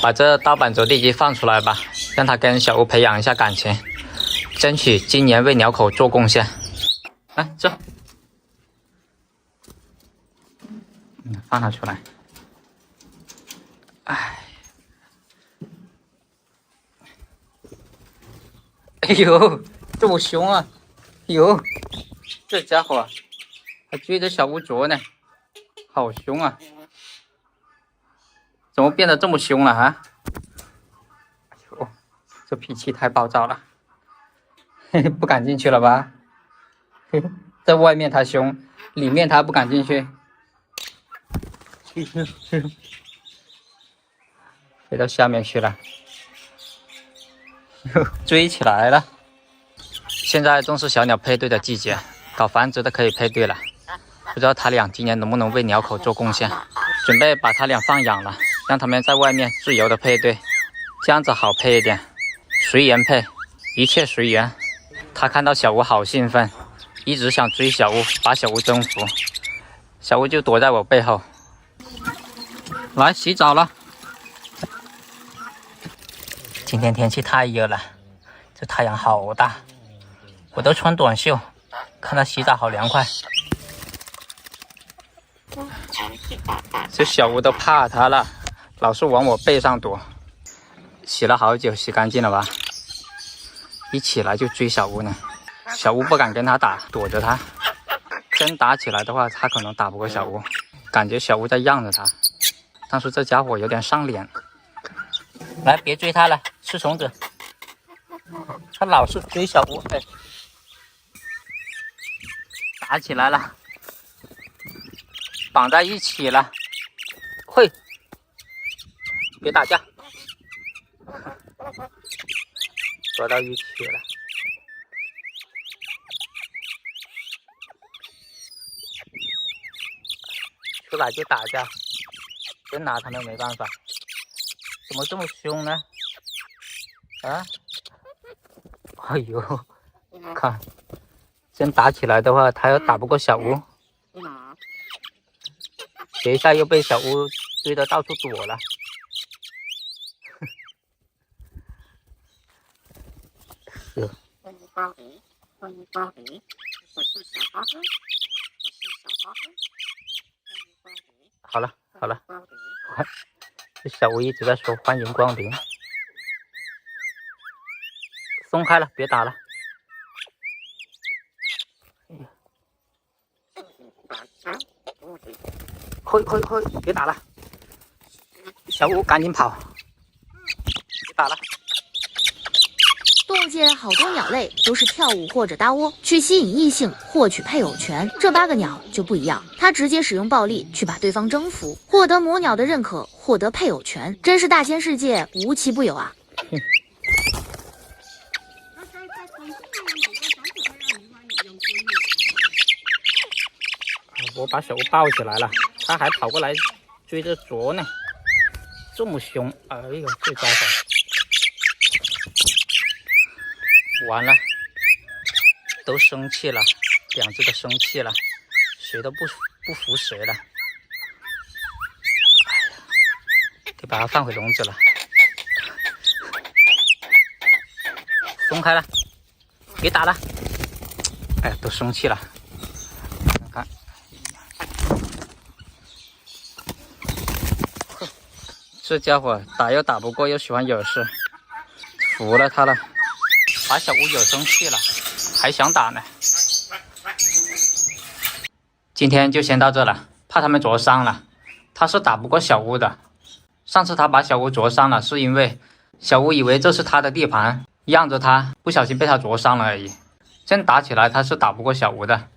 把这盗版折地鸡放出来吧，让它跟小吴培养一下感情，争取今年为鸟口做贡献。来，走。放它出来。哎呦，这么凶啊！哟，这家伙还追着小吴啄呢，好凶啊！怎么变得这么凶了啊？哎呦，这脾气太暴躁了，不敢进去了吧？在外面它凶，里面它不敢进去。飞到下面去了，追起来了。现在正是小鸟配对的季节，搞繁殖的可以配对了。不知道他俩今年能不能为鸟口做贡献？准备把他俩放养了，让他们在外面自由的配对，这样子好配一点。随缘配，一切随缘。他看到小吴好兴奋，一直想追小吴，把小吴征服。小吴就躲在我背后。来洗澡了。今天天气太热了，这太阳好大，我都穿短袖，看他洗澡好凉快。这小吴都怕他了，老是往我背上躲。洗了好久，洗干净了吧？一起来就追小吴呢。小吴不敢跟他打，躲着他。真打起来的话，他可能打不过小吴。感觉小吴在让着他，但是这家伙有点上脸。来，别追他了，吃虫子。他老是追小吴，哎，打起来了，绑在一起了，会，别打架，捉到一起了。出来就打架，真拿他们没办法。怎么这么凶呢？啊！哎呦，看，真打起来的话，他要打不过小吴，学一下又被小吴追得到处躲了。好了好了，这小吴一直在说欢迎光临，松开了，别打了。会，别打了，小吴赶紧跑，别打了。动物界好多鸟类都是跳舞或者搭窝去吸引异性获取配偶权，这8个鸟就不一样，它直接使用暴力去把对方征服，获得母鸟的认可，获得配偶权，真是大千世界无奇不有啊！我把小吴抱起来了，他还跑过来追着啄呢，这么凶！哎呦，这家伙！完了，都生气了，两只都生气了，谁都不服谁了。哎呀，得把它放回笼子了。松开了，别打了。哎呀，都生气了。看，这家伙打又打不过，又喜欢惹事，服了他了。把小吴惹生气了，还想打呢。今天就先到这了，怕他们灼伤了。他是打不过小吴的。上次他把小吴灼伤了，是因为小吴以为这是他的地盘，让着他，不小心被他灼伤了而已。真打起来他是打不过小吴的。